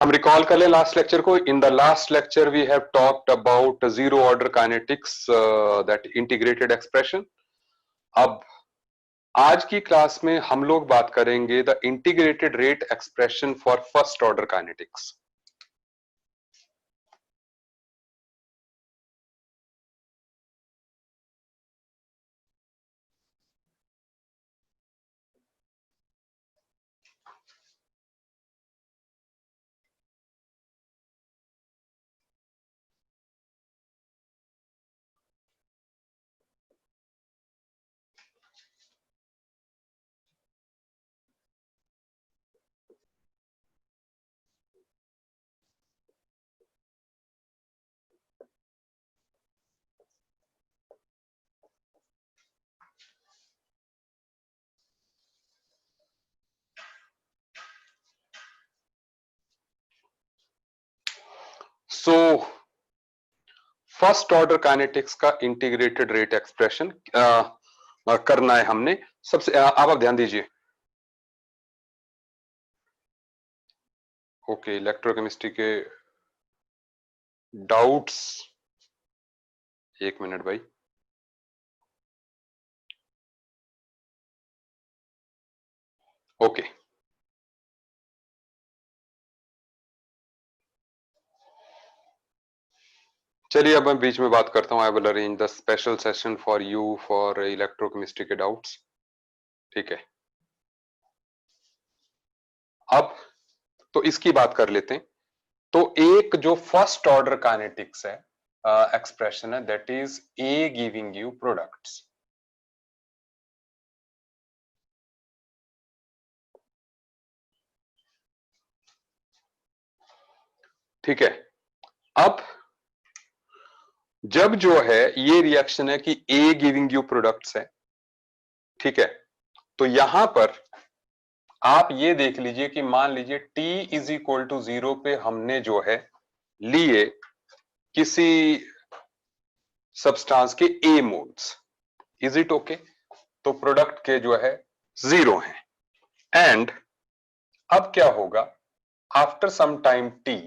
हम रिकॉल कर लें लास्ट लेक्चर को. In the last lecture we have talked about zero order kinetics, that integrated expression. अब आज की क्लास में हम लोग बात करेंगे the integrated rate expression for first order kinetics. So first order kinetics का इंटीग्रेटेड रेट एक्सप्रेशन करना है हमने. सबसे आप ध्यान दीजिए. ओके, इलेक्ट्रोकेमिस्ट्री के डाउट्स, एक मिनट भाई. ओके, चलिए अब मैं बीच में बात करता हूं. I will arrange the special session for you for electrochemistry के डाउट्स. ठीक है, अब तो इसकी बात कर लेते हैं. तो एक जो फर्स्ट ऑर्डर काइनेटिक्स है, एक्सप्रेशन है, that is a giving you products. ठीक है, अब जब जो है ये रिएक्शन है कि ए गिविंग यू प्रोडक्ट्स है, ठीक है, तो यहां पर आप ये देख लीजिए कि मान लीजिए t इज इक्वल टू 0 पे हमने जो है लिए किसी सब्सटेंस के ए मोल्स. Is it okay? तो प्रोडक्ट के जो है 0 हैं. एंड अब क्या होगा, आफ्टर सम टाइम t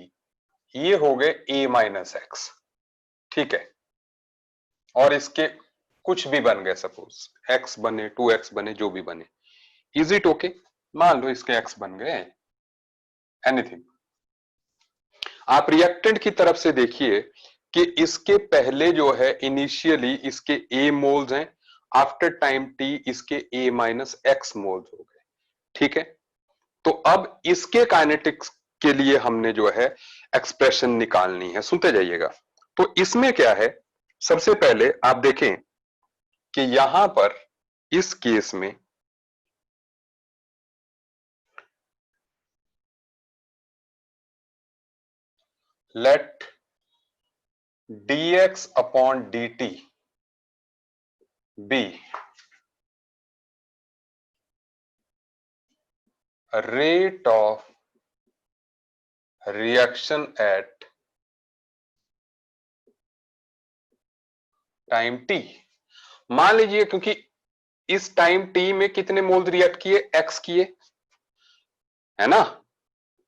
ये हो गए a माइनस एक्स. ठीक है, और इसके कुछ भी बन गए, सपोज x बने, 2x बने, जो भी बने. Is it okay? मान लो इसके x बन गए, एनीथिंग. आप रिएक्टेंट की तरफ से देखिए कि इसके पहले जो है इनिशियली इसके a मोल्स हैं, आफ्टर टाइम t इसके a माइनस एक्स मोल्स हो गए. ठीक है, तो अब इसके काइनेटिक्स के लिए हमने जो है एक्सप्रेशन निकालनी है. सुनते जाइएगा. तो इसमें क्या है, सबसे पहले आप देखें कि यहां पर इस केस में let dx upon dt be rate of reaction at time t. मान लीजिए क्योंकि इस टाइम t में कितने मोल्स रिएक्ट किए, x किए, है ना,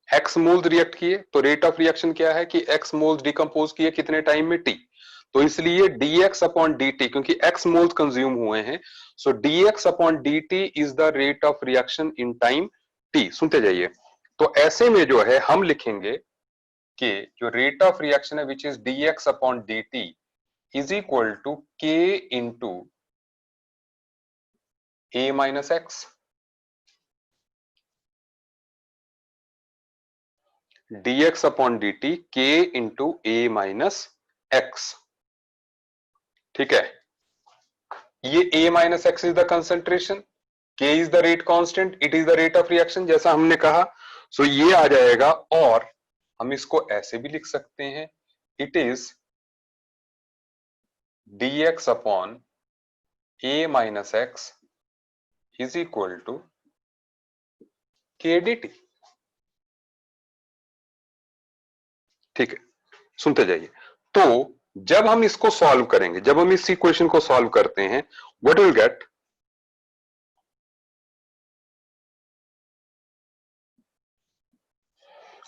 x मोल्स रिएक्ट किए. तो रेट ऑफ रिएक्शन क्या है कि x मोल्स डिकम्पोज किए कितने टाइम में, t. तो इसलिए dx अपॉन dt, क्योंकि x मोल्स कंज्यूम हुए हैं, सो dx upon dt is the rate of reaction in time t. सुनते जाइए. तो ऐसे में जो है हम लिखेंगे कि जो रेट ऑफ रिएक्शन है which is dx upon dt is equal to k into a minus x. dx upon dt k into a minus x. ठीक है, ये a minus x is the concentration, k is the rate constant, it is the rate of reaction जैसा हमने कहा. सो ये आ जाएगा. और हम इसको ऐसे भी लिख सकते हैं, it is dx upon a minus x is equal to k dt. ठीक है, सुनते जाइए. तो जब हम इसको सॉल्व करेंगे, जब हम इस इक्वेशन को सॉल्व करते हैं, what will get,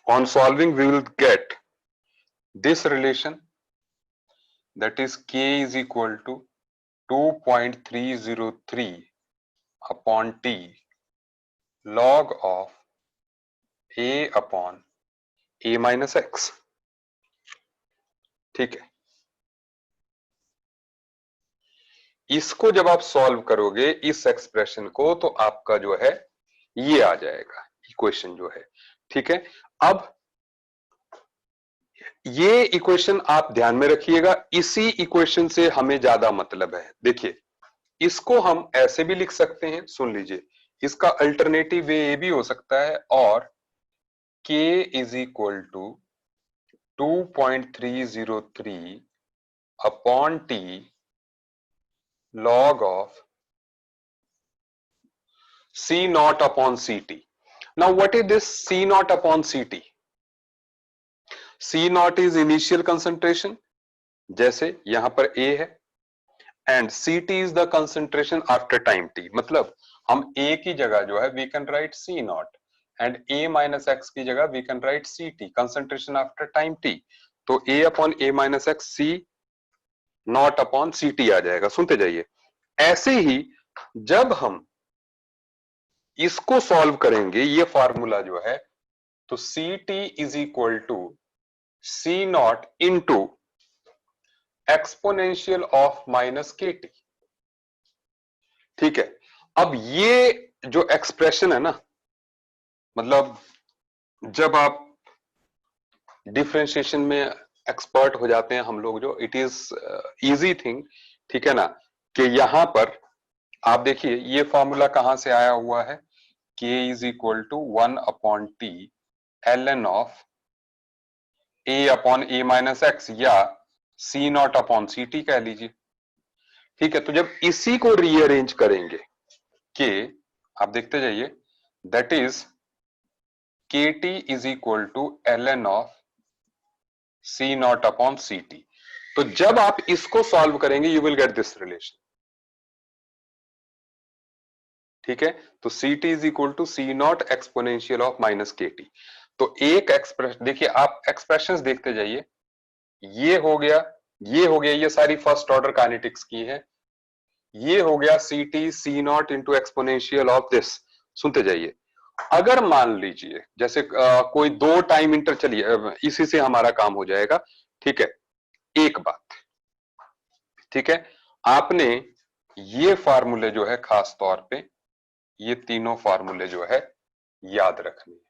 On solving, we will get this relation, that is k is equal to 2.303 upon t log of a upon a minus x। ठीक है, इसको जब आप सॉल्व करोगे इस एक्सप्रेशन को, तो आपका जो है ये आ जाएगा इक्वेशन जो है। ठीक है, अब ये इक्वेशन आप ध्यान में रखिएगा, इसी इक्वेशन से हमें ज्यादा मतलब है। देखिए, इसको हम ऐसे भी लिख सकते हैं, सुन लीजिए, इसका अल्टरनेटिव वे ये भी हो सकता है, और k is equal to 2.303 upon t log of c naught upon ct। Now what is this c naught upon ct? c naught is initial concentration, जैसे यहां पर a है, and ct is the concentration after time t। मतलब हम a की जगह जो है we can write c naught, and a minus x की जगह we can write ct, concentration after time t। तो a upon a minus x c naught upon ct आ जाएगा। सुनते जाइए, ऐसे ही जब हम इसको सॉल्व करेंगे, ये फार्मूला जो है, तो C T is equal to C naught into exponential of minus K T. ठीक है, अब ये जो एक्सप्रेशन है ना, मतलब जब आप डिफरेंशिएशन में एक्सपर्ट हो जाते हैं हम लोग, जो इट इज इजी थिंग, ठीक है ना, कि यहां पर आप देखिए ये फॉर्मूला कहां से आया हुआ है, k is equal to 1 upon T ln of a upon a minus X, या c naught upon C T कह लीजिए। ठीक है, तो जब इसी को रीअरेंज करेंगे के, आप देखते जाइए, that is K T is equal to ln of c naught upon C T. तो जब आप इसको सॉल्व करेंगे you will get this relation. ठीक है, तो C T is equal to C naught exponential of minus K T. तो एक एक्सप्रेशन देखिए, आप एक्सप्रेशंस देखते जाइए, ये हो गया, ये हो गया, ये सारी फर्स्ट ऑर्डर काइनेटिक्स की है, ये हो गया C T C naught into exponential of this. सुनते जाइए, अगर मान लीजिए जैसे कोई दो टाइम इंटर, चलिए इसी से हमारा काम हो जाएगा। ठीक है, एक बात, ठीक है, आपने ये फार्मूले जो है खास तौर पे, ये तीनों फार्मूले जो है याद रखने हैं।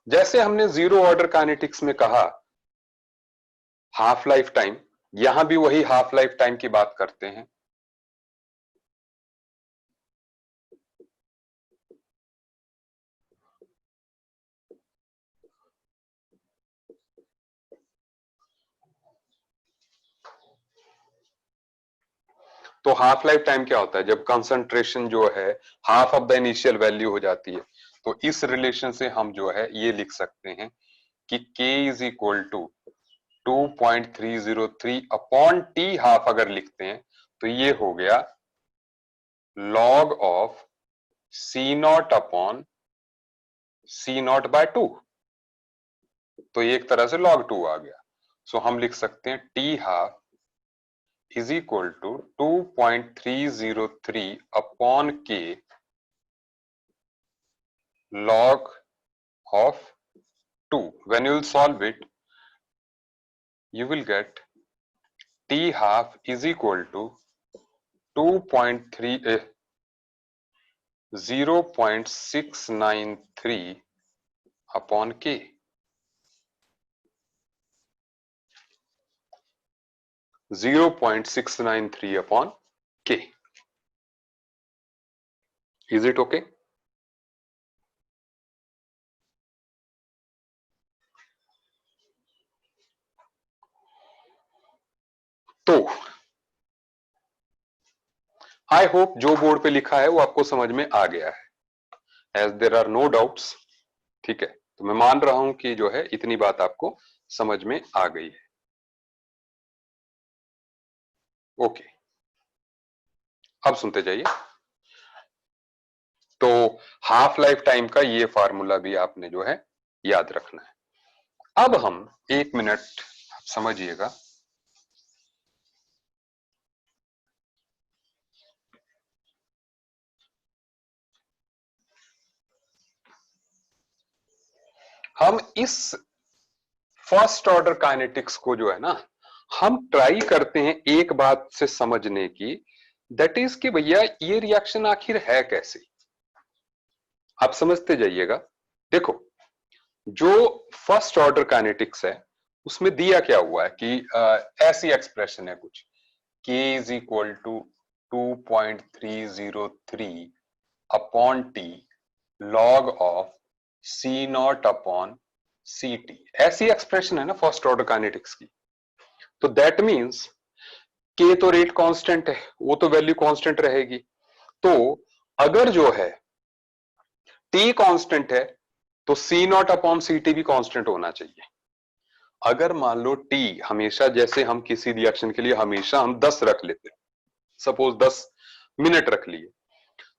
जैसे हमने जीरो ऑर्डर काइनेटिक्स में कहा हाफ लाइफ टाइम, यहां भी वही हाफ लाइफ टाइम की बात करते हैं। तो हाफ लाइफ टाइम क्या होता है, जब कंसंट्रेशन जो है half of the initial value हो जाती है। तो इस रिलेशन से हम जो है ये लिख सकते हैं कि k is equal to 2.303 upon T half अगर लिखते हैं, तो ये हो गया log of C naught upon C naught by 2। तो ये एक तरह से log 2 आ गया। सो हम लिख सकते हैं T half is equal to 2.303 upon k log of 2। When you will solve it, you will get t half is equal to 0.693 upon k। 0.693 upon k। Is it okay? तो आई होप जो board पे लिखा है वो आपको समझ में आ गया है, as there are no doubts. ठीक है, तो मैं मान रहा हूं कि जो है इतनी बात आपको समझ में आ गई है। ओके, अब सुनते जाइए। तो हाफ लाइफ टाइम का ये फार्मूला भी आपने जो है याद रखना है। अब हम 1 मिनट समझिएगा। हम इस फर्स्ट ऑर्डर काइनेटिक्स को जो है ना, हम ट्राई करते हैं एक बात से समझने की, दैट इज कि भैया ये रिएक्शन आखिर है कैसे। आप समझते जाइएगा। देखो, जो फर्स्ट ऑर्डर काइनेटिक्स है उसमें दिया क्या हुआ है कि ऐसी एक्सप्रेशन है कुछ, k is equal to 2.303 upon T log of C naught upon C T. ऐसी एक्सप्रेशन है ना फर्स्ट ऑर्डर काइनेटिक्स की। तो दैट मीन्स के तो रेट कांस्टेंट है, वो तो वैल्यू कांस्टेंट रहेगी। तो अगर जो है टी कांस्टेंट है तो सी नॉट अपॉन सी टी भी कांस्टेंट होना चाहिए। अगर मान लो टी हमेशा, जैसे हम किसी रिएक्शन के लिए हमेशा हम 10 रख लेते हैं, सपोज 10 मिनट रख लिए,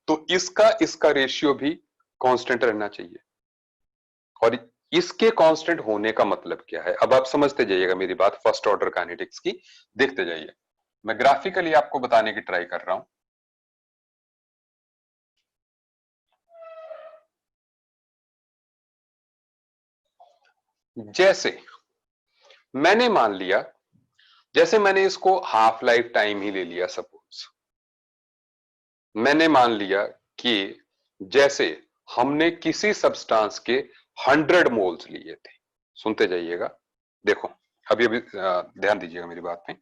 तो इसका इसका रेशियो भी कांस्टेंट रहना चाहिए। और इसके कांस्टेंट होने का मतलब क्या है, अब आप समझते जाइएगा मेरी बात फर्स्ट ऑर्डर काइनेटिक्स की, देखते जाइए। मैं ग्राफिकली आपको बताने की ट्राई कर रहा हूं। जैसे मैंने मान लिया, जैसे मैंने इसको हाफ लाइफ टाइम ही ले लिया, सपोज मैंने मान लिया कि जैसे हमने किसी सब्सटेंस के 100 मोल्स लिए थे। सुनते जाइएगा, देखो अभी अभी ध्यान दीजिएगा मेरी बात में।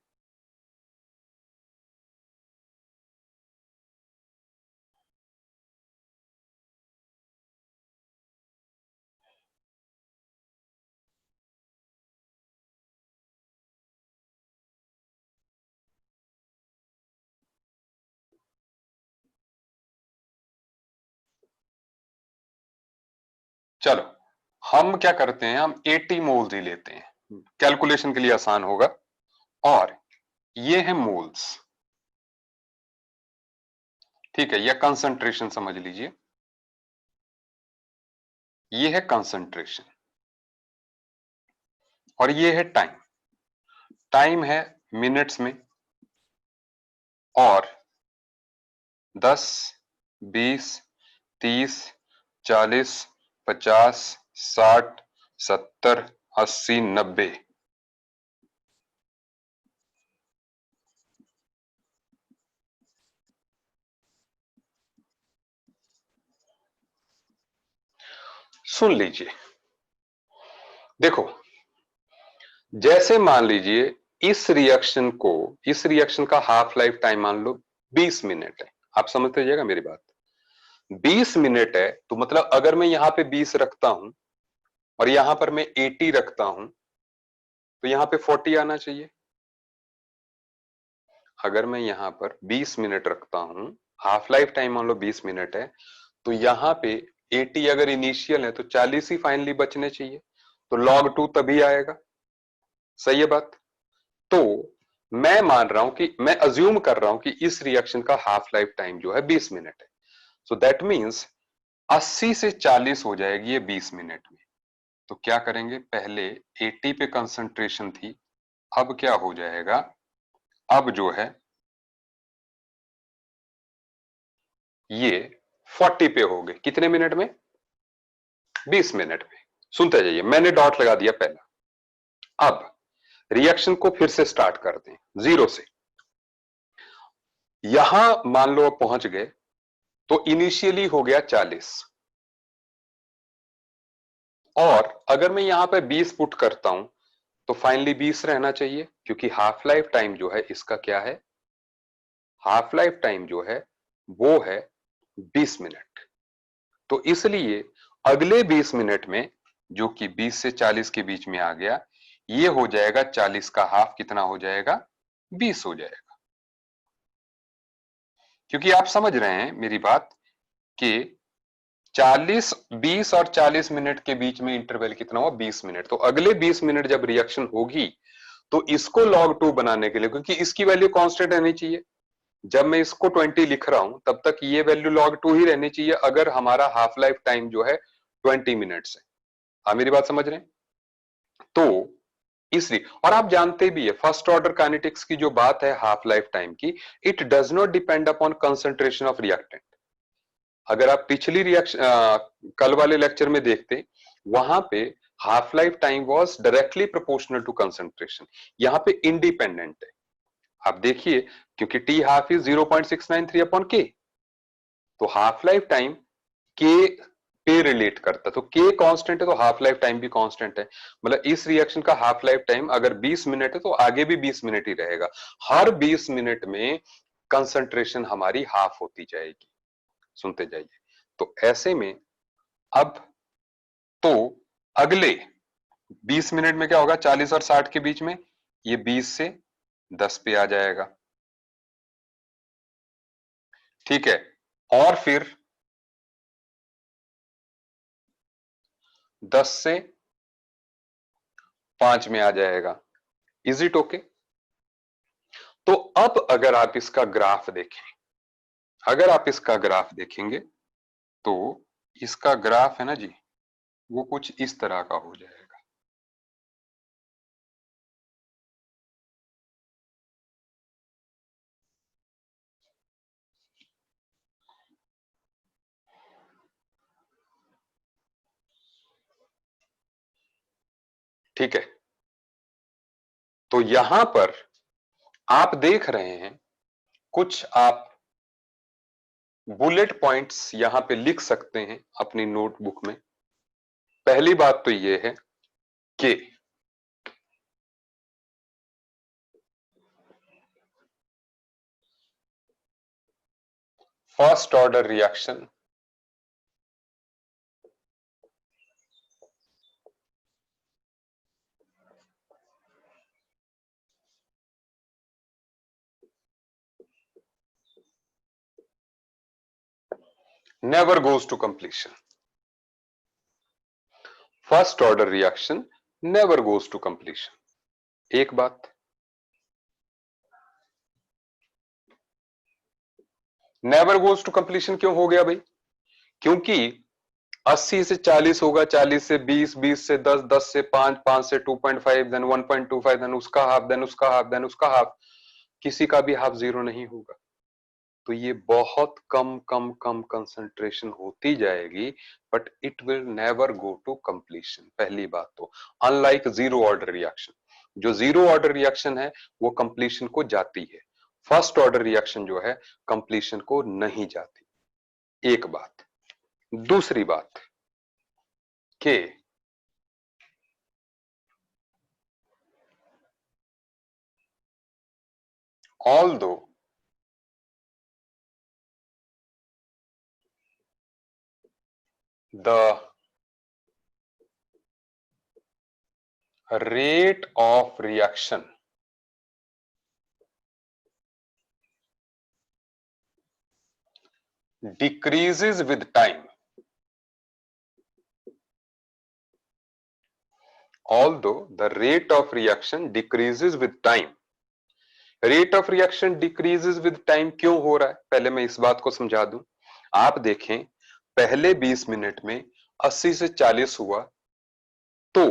चलो हम क्या करते हैं, हम 80 मोल्स ही लेते हैं, कैलकुलेशन के लिए आसान होगा। और ये है मोल्स, ठीक है, या कंसंट्रेशन समझ लीजिए, ये है कंसंट्रेशन। और ये है टाइम, टाइम है मिनट्स में। और 10, 20, 30, 40, 50, 60, 70, 80, 90। सुन लीजिए, देखो जैसे मान लीजिए इस रिएक्शन का हाफ लाइफ टाइम मान लो 20 मिनट है। आप समझते जाइएगा मेरी बात। 20 मिनट है तो मतलब अगर मैं यहां पे 20 रखता हूं और यहां पर मैं 80 रखता हूं तो यहां पे 40 आना चाहिए। अगर मैं यहां पर 20 मिनट रखता हूं, हाफ लाइफ टाइम मान लो 20 मिनट है, तो यहां पे 80 अगर इनिशियल है तो 40 ही फाइनली बचने चाहिए। तो log 2 तभी आएगा। सही है बात। तो मैं मान रहा हूं कि, मैं अज्यूम कर रहा हूं कि इस रिएक्शन का हाफ लाइफ टाइम जो है 20 मिनट है। सो दैट मींस 80 से 40 हो जाएगी ये 20 मिनट में। तो क्या करेंगे, पहले 80 पे कंसंट्रेशन थी, अब क्या हो जाएगा, अब जो है ये 40 पे हो गए। कितने मिनट में, 20 मिनट में। सुनते जाइए, मैंने डॉट लगा दिया पहला। अब रिएक्शन को फिर से स्टार्ट करते हैं जीरो से। यहां मान लो अब पहुंच गए तो इनिशियली हो गया 40, और अगर मैं यहां पे 20 पुट करता हूं तो फाइनली 20 रहना चाहिए, क्योंकि हाफ लाइफ टाइम जो है इसका क्या है, हाफ लाइफ टाइम जो है वो है 20 मिनट। तो इसलिए अगले 20 मिनट में, जो कि 20 से 40 के बीच में आ गया, ये हो जाएगा 40 का हाफ, कितना हो जाएगा, 20 हो जाएगा। क्योंकि आप समझ रहे हैं मेरी बात कि 40, 20 और 40 मिनट के बीच में इंटरवल कितना हुआ, 20 मिनट। तो अगले 20 मिनट जब रिएक्शन होगी तो इसको log 2 बनाने के लिए, क्योंकि इसकी वैल्यू कांस्टेंट रहनी चाहिए, जब मैं इसको 20 लिख रहा हूं तब तक ये वैल्यू log 2 ही रहनी चाहिए, अगर हमारा हाफ लाइफ टाइम जो है 20 मिनट्स है। हाँ मेरी बात समझ रहे हैं। तो इसलिए, और आप जानते भी है फर्स्ट ऑर्डर काइनेटिक्स की जो बात है हाफ लाइफ टाइम की, it does not depend upon concentration of reactant. अगर आप पिछली कल वाले लेक्चर में देखते, वहां पे half life time was directly proportional to concentration, यहां पे इंडिपेंडेंट है। आप देखिए, क्योंकि टी हाफ इज 0.693 अपॉन के, तो हाफ लाइफ टाइम के पे रिलेट करता, तो के कांस्टेंट है तो हाफ लाइफ टाइम भी कांस्टेंट है। मतलब इस रिएक्शन का हाफ लाइफ टाइम अगर 20 मिनट है तो आगे भी 20 मिनट ही रहेगा। हर 20 मिनट में कंसंट्रेशन हमारी हाफ होती जाएगी। सुनते जाइए। तो ऐसे में अब तो अगले 20 मिनट में क्या होगा, 40 और 60 के बीच में ये 20 से 10 पे आ जाएगा। ठीक है, और फिर 10 से 5 में आ जाएगा। Is it okay? तो अब अगर आप इसका ग्राफ देखें, अगर आप इसका ग्राफ देखेंगे तो इसका ग्राफ है ना जी, वो कुछ इस तरह का हो जाएगा। ठीक है, तो यहां पर आप देख रहे हैं, कुछ आप बुलेट पॉइंट्स यहां पे लिख सकते हैं अपनी नोटबुक में। पहली बात तो ये है कि first order reaction never goes to completion. First order reaction never goes to completion. एक बात, नेवर गोज टू कंप्लीशन क्यों हो गया भाई? क्योंकि 80 से 40 होगा, 40 से 20, 20 से 10, 10 से 5, 5 से 2.5, देन 1.25, देन उसका हाफ, देन उसका हाफ, देन उसका हाफ, किसी का भी हाफ जीरो नहीं होगा। तो ये बहुत कम कम कम कंसंट्रेशन होती जाएगी, but it will never go to completion. पहली बात तो, अनलाइक जीरो ऑर्डर रिएक्शन, जो जीरो ऑर्डर रिएक्शन है वो कंप्लीशन को जाती है, फर्स्ट ऑर्डर रिएक्शन जो है कंप्लीशन को नहीं जाती। एक बात। दूसरी बात कि although the rate of reaction decreases with time, although the rate of reaction decreases with time, rate of reaction decreases with time क्यों हो रहा है, पहले मैं इस बात को समझा दूं। आप देखें, पहले 20 मिनट में 80 से 40 हुआ, तो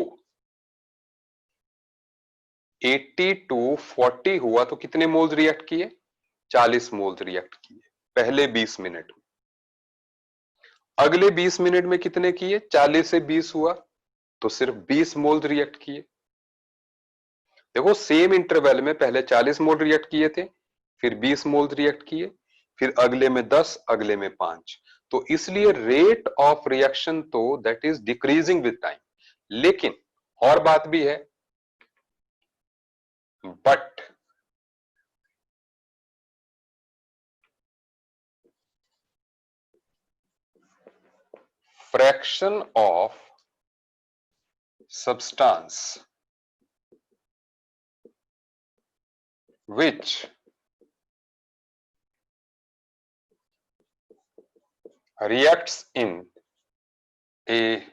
80 टू 40 हुआ, तो कितने मोल्स रिएक्ट किए? 40 मोल्स रिएक्ट किए पहले 20 मिनट में। अगले 20 मिनट में कितने किए? 40 से 20 हुआ तो सिर्फ 20 मोल्स रिएक्ट किए। देखो, सेम इंटरवल में पहले 40 मोल रिएक्ट किए थे, फिर 20 मोल रिएक्ट किए, फिर अगले में 10, अगले में 5। तो इसलिए रेट ऑफ रिएक्शन तो that is decreasing with time. लेकिन और बात भी है, but fraction of substance which reacts in a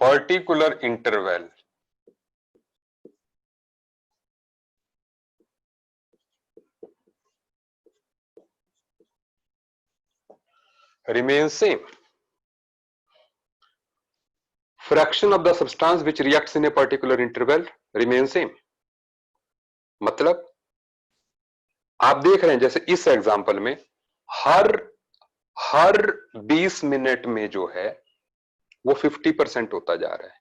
particular interval remains same. Fraction of the substance which reacts in a particular interval remain same. मतलब आप देख रहे हैं जैसे इस एग्जांपल में हर हर 20 मिनट में जो है वो 50% होता जा रहा है।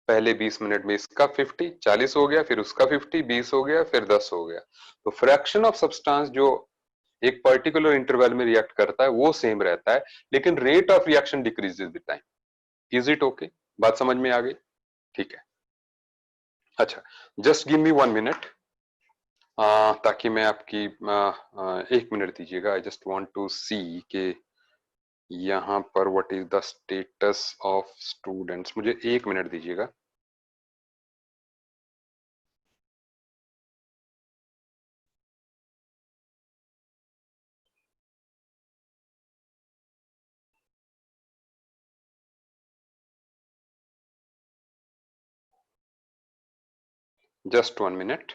पहले 20 मिनट में इसका 50 40 हो गया, फिर उसका 50 20 हो गया, फिर 10 हो गया। तो फ्रैक्शन ऑफ सब्सटेंस जो एक पर्टिकुलर इंटरवल में रिएक्ट करता है वो सेम रहता है, लेकिन rate of reaction decreases with time. Is it okay? बात समझ में आ गई? ठीक है। अच्छा, जस्ट गिव मी 1 मिनट, ताकि मैं आपकी 1 मिनट दीजिएगा। आई जस्ट वांट टू सी के यहाँ पर what is the status of students. मुझे 1 मिनट दीजिएगा। Just 1 minute.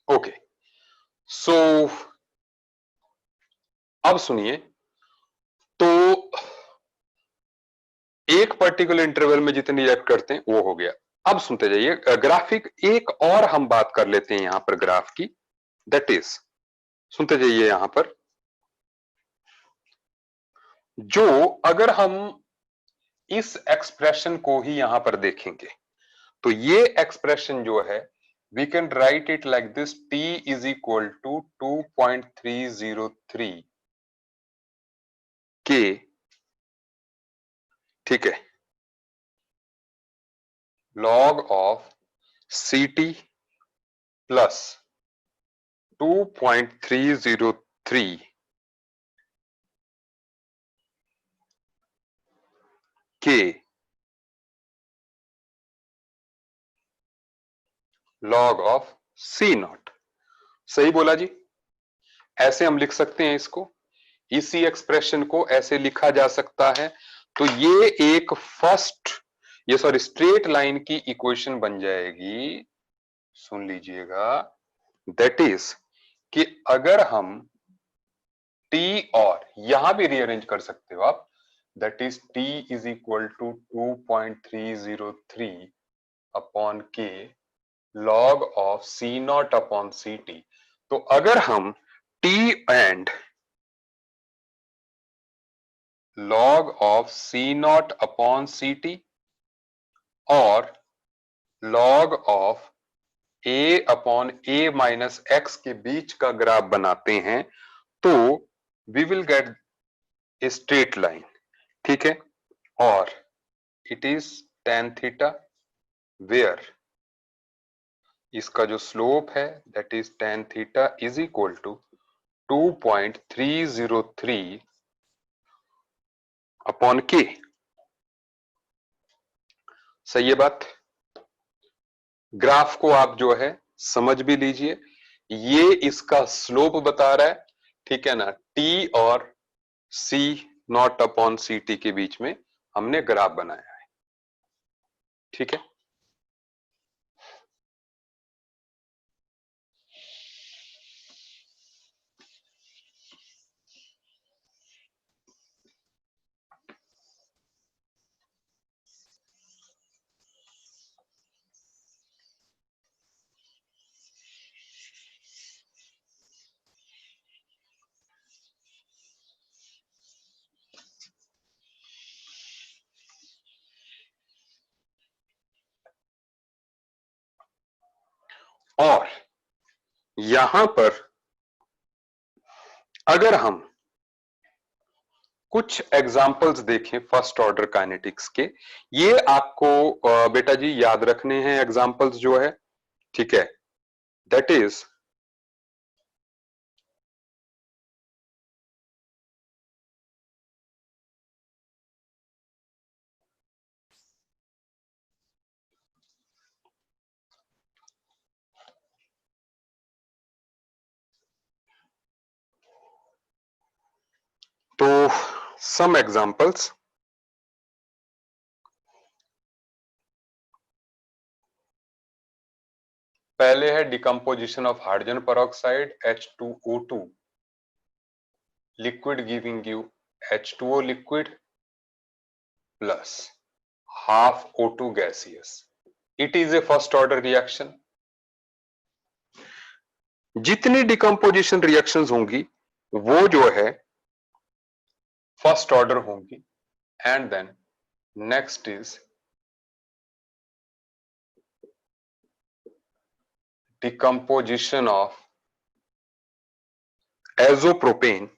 ओके, सो अब सुनिए। तो एक पर्टिकुलर इंटरवल में जितनी रिएक्ट करते हैं वो हो गया। अब सुनते जाइए ग्राफिक, एक और हम बात कर लेते हैं यहां पर ग्राफ की, दैट इज, सुनते जाइए यहां पर, जो अगर हम इस एक्सप्रेशन को ही यहां पर देखेंगे तो ये एक्सप्रेशन जो है we can write it like this, t is equal to 2.303 K, ठीक है, log ऑफ ct प्लस 2.303 के log ऑफ सी नॉट। सही बोला जी? ऐसे हम लिख सकते हैं इसको, इसी एक्सप्रेशन को ऐसे लिखा जा सकता है। तो ये एक फर्स्ट, ये सॉरी स्ट्रेट लाइन की इक्वेशन बन जाएगी। सुन लीजिएगा, दैट इज कि अगर हम t, और यहां भी रीअरेंज कर सकते हो आप, that is t is equal to 2.303 upon K log of C naught upon C T. तो अगर हम t and log of C naught upon C T और log of a upon a minus X के बीच का graph बनाते हैं तो we will get a straight line, ठीक है। और it is tan theta, where इसका जो स्लोप है that is tan theta is equal to 2.303 upon के। सही है बात? ग्राफ को आप जो है समझ भी लीजिए, ये इसका स्लोप बता रहा है, ठीक है ना। टी और सी नॉट अपॉन सी टी के बीच में हमने ग्राफ बनाया है, ठीक है। और यहां पर अगर हम कुछ एग्जाम्पल्स देखें फर्स्ट ऑर्डर काइनेटिक्स के, ये आपको बेटा जी याद रखने हैं एग्जाम्पल्स जो है, ठीक है। दैट इज, तो सम एग्जांपल्स, पहले है decomposition of hydrogen peroxide H2O2 liquid giving you H2O liquid plus half O2 gaseous. It is a first order reaction. जितनी डिकम्पोजिशन रिएक्शंस होंगी वो जो है फर्स्ट ऑर्डर होंगी. And then next is decomposition of azopropane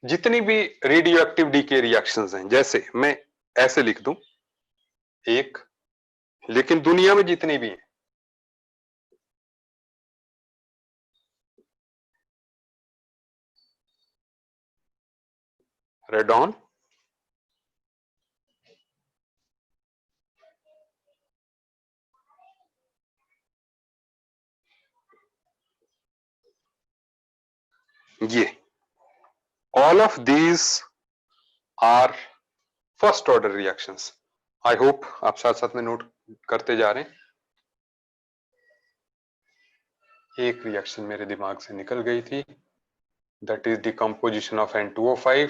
जितनी भी radio active DK reactions हैं, जैसे मैं ऐसे लिख दूं एक, लेकिन दुनिया में जितनी भी हैं, रेडॉन, ये all of these are first order reactions. I hope आप साथ साथ में नोट करते जा रहे हैं. एक रिएक्शन मेरे दिमाग से निकल गई थी, that is decomposition of N2O5.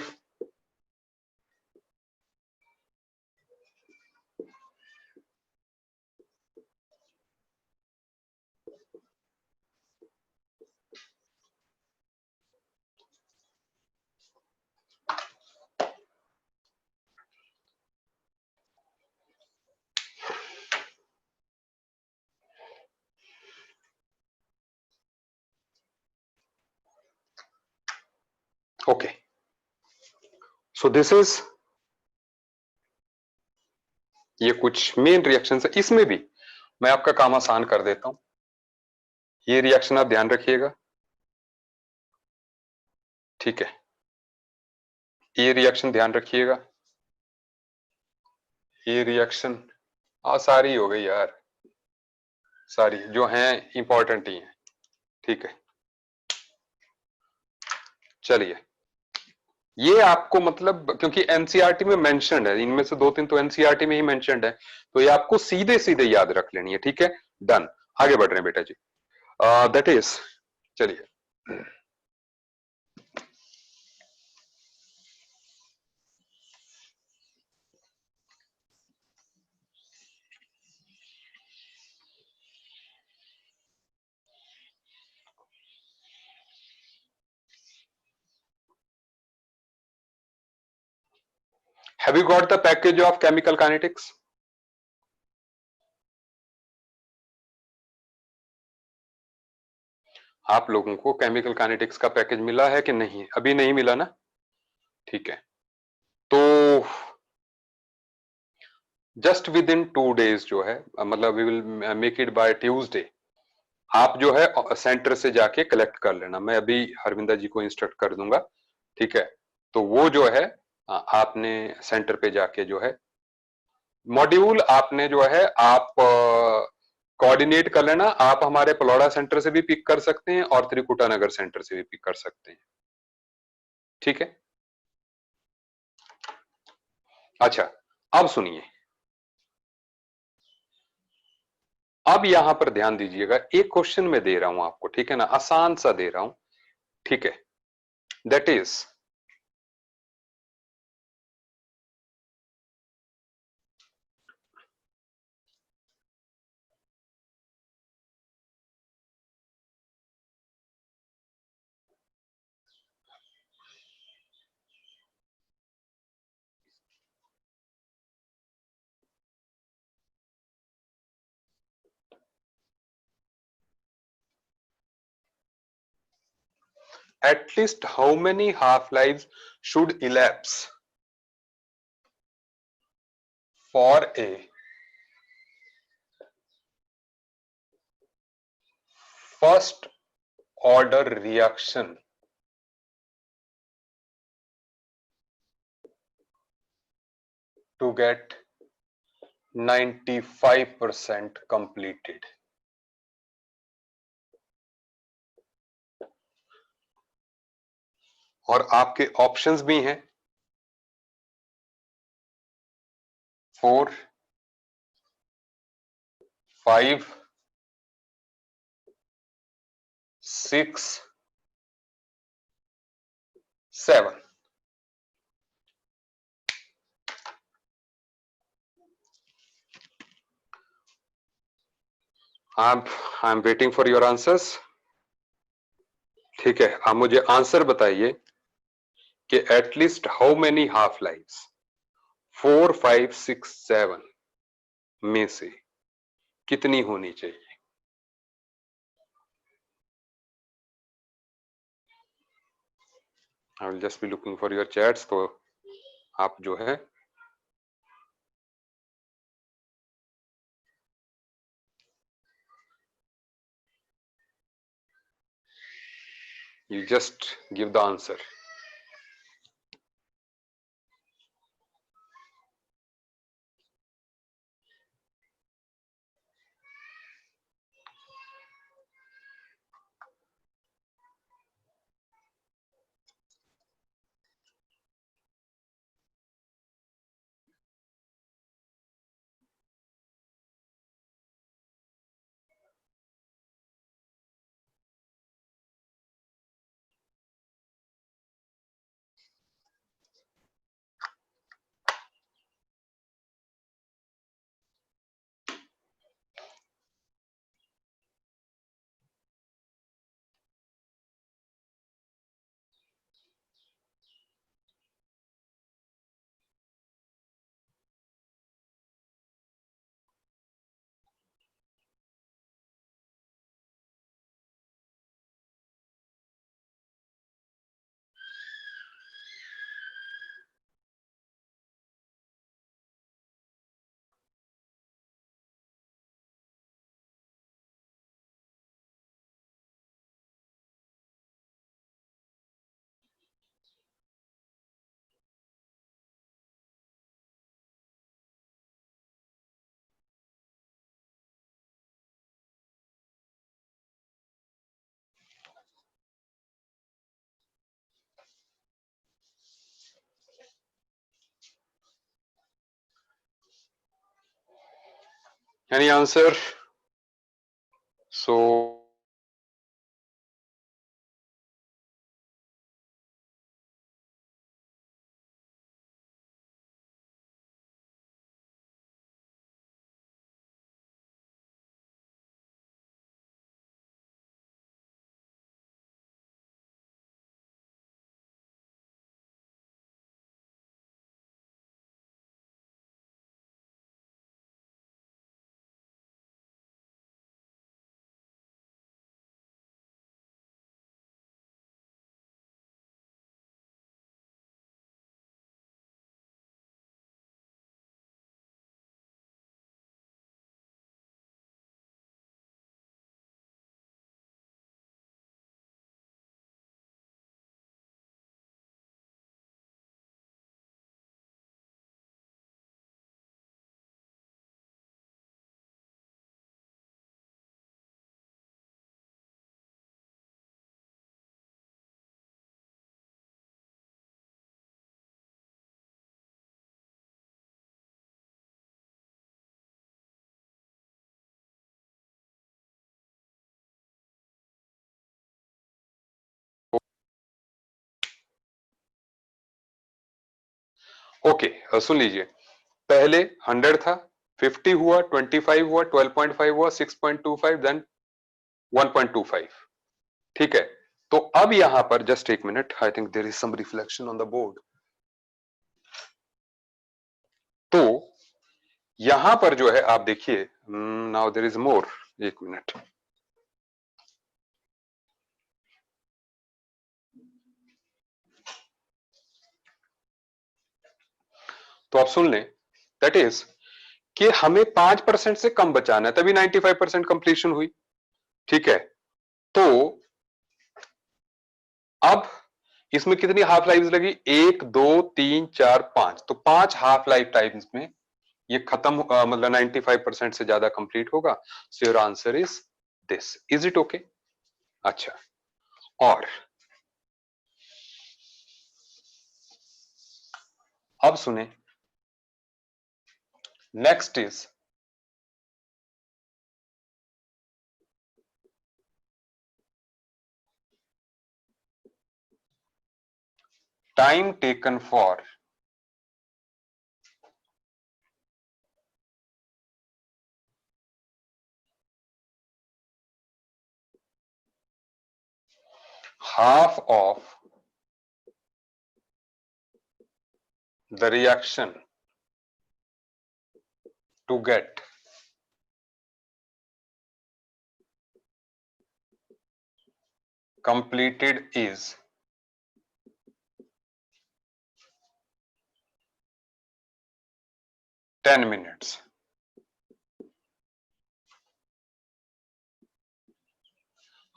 Okay, so this is, ये कुछ मेन रिएक्शन है। इसमें भी मैं आपका काम आसान कर देता हूं। ये रिएक्शन आप ध्यान रखिएगा, ठीक है, ये रिएक्शन ध्यान रखिएगा, ये रिएक्शन सारी हो गई यार, सारी जो हैं इंपॉर्टेंट ही हैं, ठीक है। चलिए, ये आपको मतलब क्योंकि एनसीईआरटी में मेंशन्ड है, इनमें से दो तीन तो एनसीईआरटी में ही मेंशन्ड है, तो ये आपको सीधे सीधे याद रख लेनी है, ठीक है। डन, आगे बढ़ रहे हैं बेटा जी। दैट इज, चलिए, have you got the package of chemical kinetics? आप लोगों को केमिकल काइनेटिक्स का पैकेज मिला है कि नहीं? अभी नहीं मिला ना, ठीक है। तो जस्ट विद इन 2 days जो है, मतलब we will make it by Tuesday, आप जो है सेंटर से जाके कलेक्ट कर लेना। मैं अभी हरविंदर जी को इंस्ट्रक्ट कर दूंगा, ठीक है। तो वो जो है आपने सेंटर पे जाके जो है मॉड्यूल आपने जो है आप कोऑर्डिनेट कर लेना। आप हमारे पलौड़ा सेंटर से भी पिक कर सकते हैं और त्रिकुटा नगर सेंटर से भी पिक कर सकते हैं, ठीक है। अच्छा, अब सुनिए, अब यहां पर ध्यान दीजिएगा, एक क्वेश्चन में दे रहा हूं आपको, ठीक है ना, आसान सा दे रहा हूं, ठीक है। That is, at least how many half lives should elapse for a first order reaction to get 95% completed? और आपके ऑप्शंस भी हैं, 4, 5, 6, 7। I am waiting for your answers, ठीक है। आप मुझे आंसर बताइए कि at least how many half lives 4, 5, 6, 7 में से कितनी होनी चाहिए? I will just be looking for your chats, तो आप जो है you just give the answer. Any answer? So okay, सुन लीजिए, पहले 100 था, 50 हुआ, 25 हुआ, 12.5 हुआ, 6.25, देन 1.25। ठीक है, तो अब यहां पर जस्ट एक minute, I think there is some reflection on the board. तो यहां पर जो है आप देखिए, नाउ देयर इज मोर, एक मिनट। तो आप सुन लें, दैट इज कि हमें 5% से कम बचाना है, तभी 95% कंप्लीशन हुई। ठीक है, तो अब इसमें कितनी हाफ लाइफ लगी? 1 2 3 4 5, तो 5 हाफ लाइफ टाइम्स में ये खत्म, मतलब 95% से ज्यादा कंप्लीट होगा। So your answer is this. Is it okay? अच्छा, और अब सुने, next is time taken for half of the reaction to get completed is 10 minutes.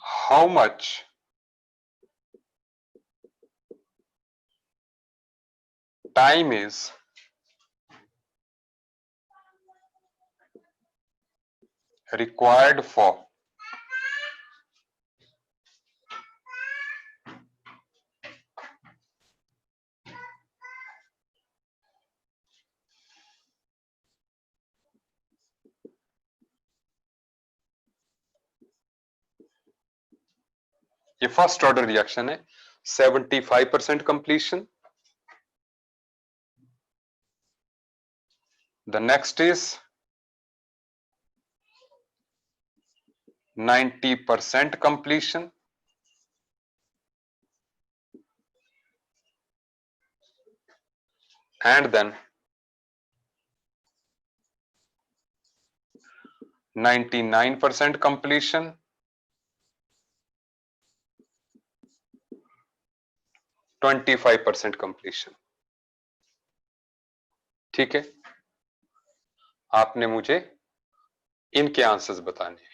How much time is required for ये फर्स्ट ऑर्डर रिएक्शन है, 75% completion. The next is 90% completion, and then 99% completion, 25% completion। ठीक है, आपने मुझे इनके answers बताने हैं।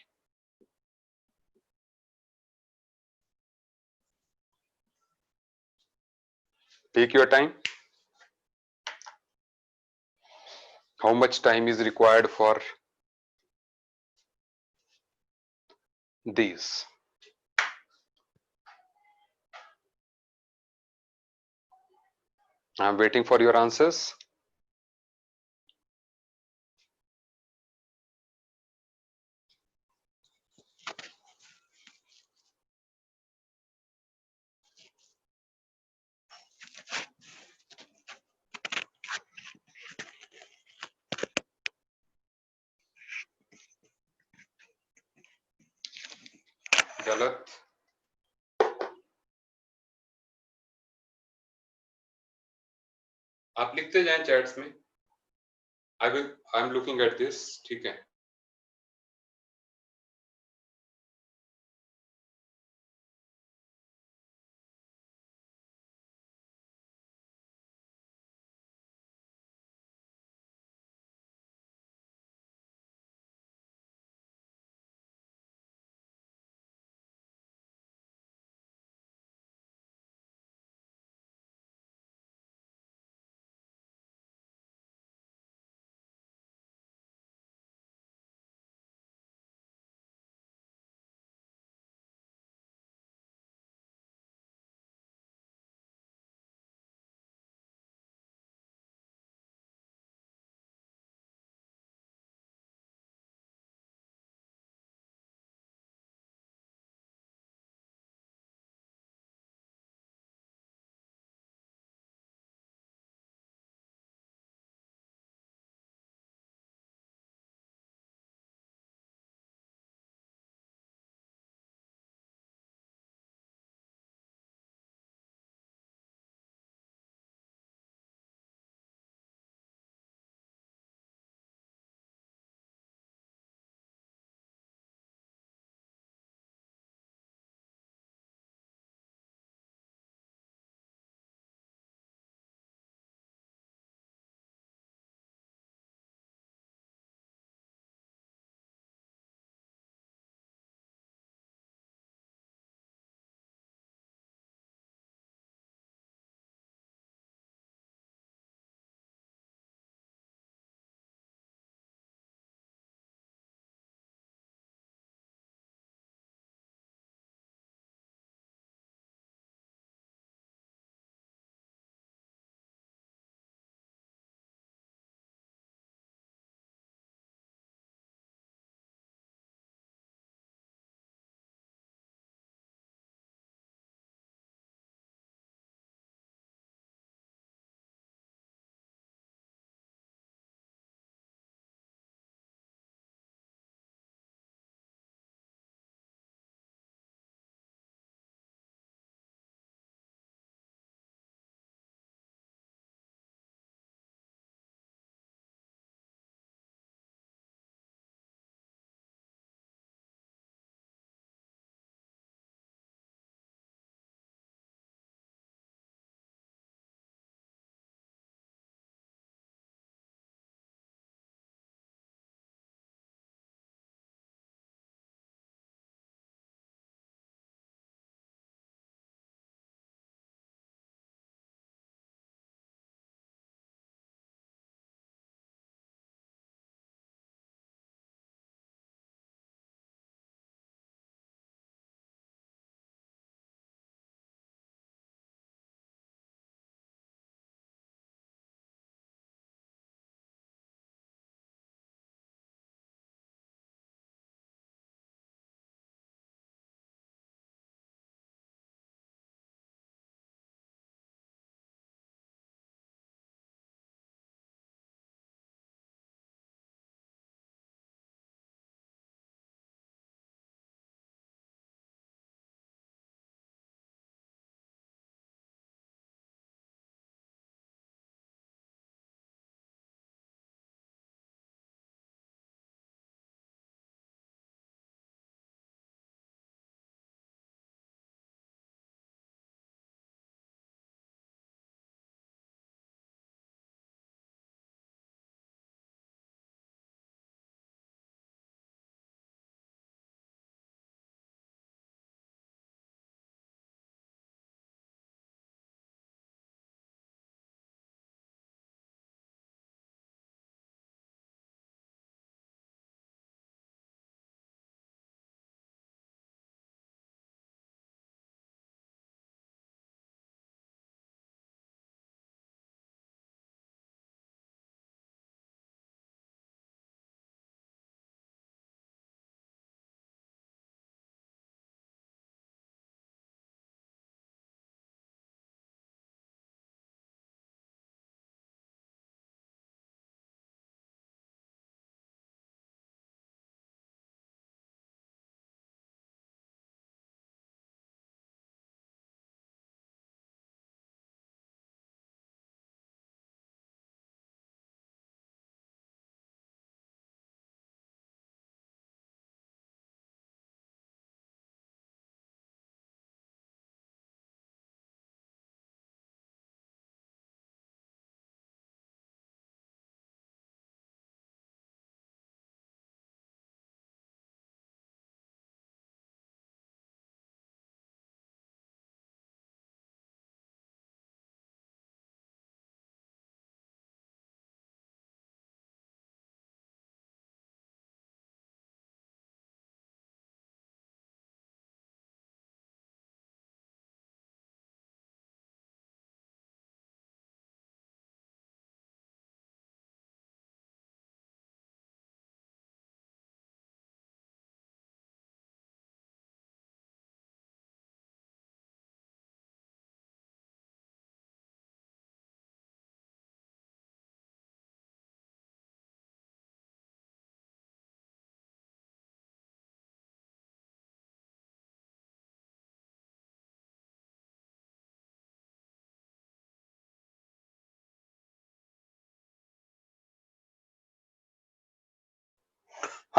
Take your time. How much time is required for these? I'm waiting for your answers. गलत। आप लिखते जाएं चैट्स में। I am looking at this, ठीक है।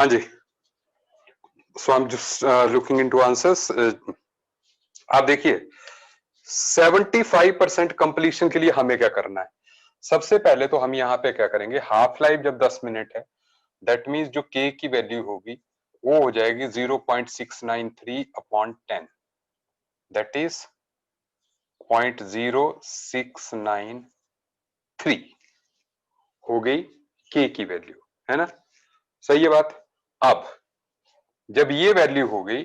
हाँ जी, so I am just looking into answers. आप देखिए 75% कंप्लीशन के लिए हमें क्या करना है। सबसे पहले तो हम यहाँ पे क्या करेंगे, हाफ लाइफ जब 10 मिनट है, दैट मीन्स जो के की वैल्यू होगी वो हो जाएगी 0.693 अपॉन 10, दैट इज 0.0693 हो गई के की वैल्यू, है ना। सही है बात। अब जब ये वैल्यू हो गई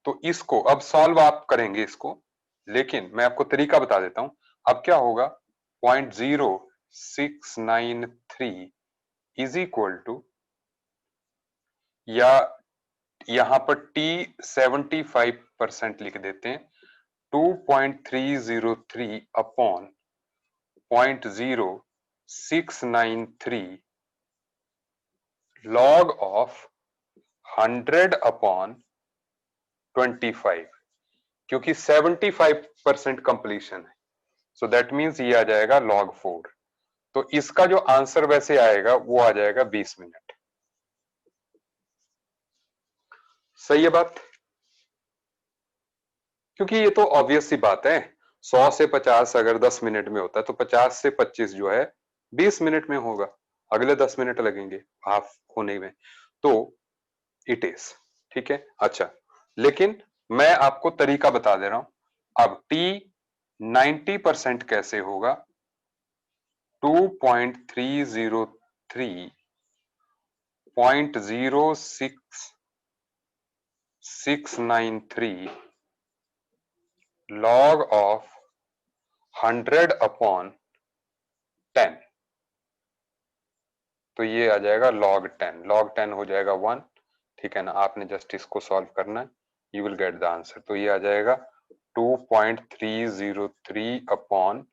तो इसको अब सॉल्व आप करेंगे इसको, लेकिन मैं आपको तरीका बता देता हूं। अब क्या होगा, 0.0693 इज इक्वल टू, या यहां पर टी 75% लिख देते हैं, 2.303 अपॉन 0.0693 लॉग ऑफ 100 अपॉन 25, क्योंकि 75% कंप्लीशन है, सो दैट मीन्स ये आ जाएगा log 4। तो इसका जो आंसर वैसे आएगा वो आ जाएगा 20 मिनट। सही है बात, क्योंकि ये तो ऑब्वियस सी बात है, 100 से 50 अगर 10 मिनट में होता है तो 50 से 25 जो है 20 मिनट में होगा, अगले 10 मिनट लगेंगे हाफ होने में, तो इट इज ठीक है। अच्छा, लेकिन मैं आपको तरीका बता दे रहा हूं। अब टी 90% कैसे होगा, 2.303 0.0693 log of 100 अपॉन 10, तो ये आ जाएगा log 10, log 10 हो जाएगा 1, ठीक है ना। आपने जस्ट इसको सॉल्व करना है, you will get the answer. तो ये आ जाएगा 2.303 अपॉन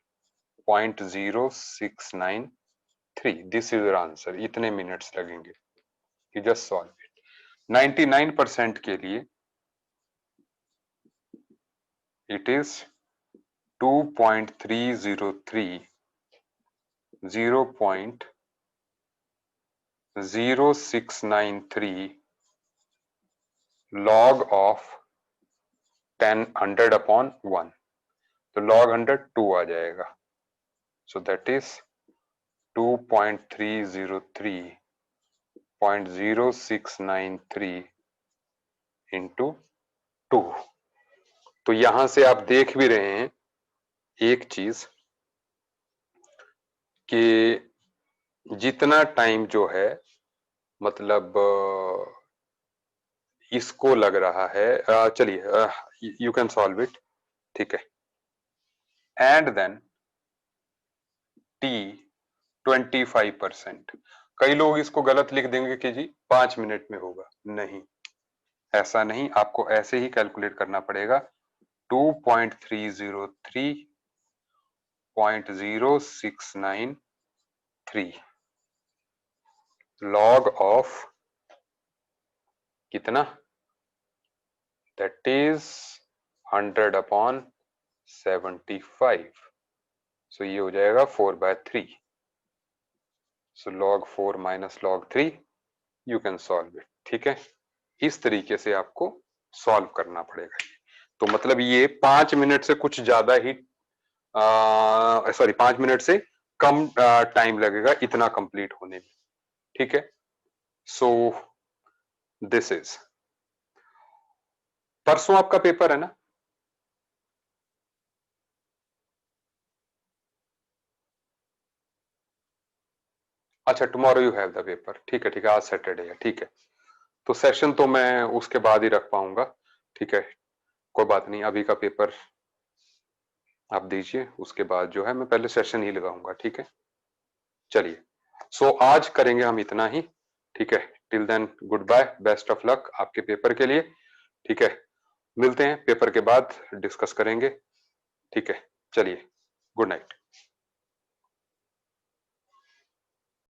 0.0693, दिस इज आंसर। इतने मिनट्स लगेंगे, यू जस्ट सॉल्व इट। 99% के लिए it is 2.303 0.0693 log of 10 100 upon 1, तो log 100 2 आ जाएगा, सो दैट इज 2.303.0693 इंटू 2। तो यहां से आप देख भी रहे हैं एक चीज कि जितना टाइम जो है, मतलब इसको लग रहा है, चलिए यू कैन सॉल्व इट, ठीक है। एंड देन टी 25%, कई लोग इसको गलत लिख देंगे कि जी 5 मिनट में होगा, नहीं, ऐसा नहीं, आपको ऐसे ही कैलकुलेट करना पड़ेगा। 2.303.0693 log ऑफ कितना, दैट इज 100 अपॉन 75, सो ये हो जाएगा 4/3, सो log 4 minus log 3, you can solve it, ठीक है। इस तरीके से आपको सॉल्व करना पड़ेगा। तो मतलब ये 5 मिनट से कुछ ज्यादा ही, 5 मिनट से कम टाइम लगेगा इतना कंप्लीट होने में, ठीक है। सो दिस इज, परसों आपका पेपर है ना। अच्छा, tomorrow you have the paper, ठीक है ठीक है, आज सैटरडे है, ठीक है। तो सेशन तो मैं उसके बाद ही रख पाऊंगा, ठीक है, कोई बात नहीं, अभी का पेपर आप दीजिए, उसके बाद जो है मैं पहले सेशन ही लगाऊंगा, ठीक है। चलिए, सो आज करेंगे हम इतना ही, ठीक है। Till then good bye, best of luck आपके पेपर के लिए, ठीक है। मिलते हैं पेपर के बाद, डिस्कस करेंगे, ठीक है। चलिए, गुड नाइट।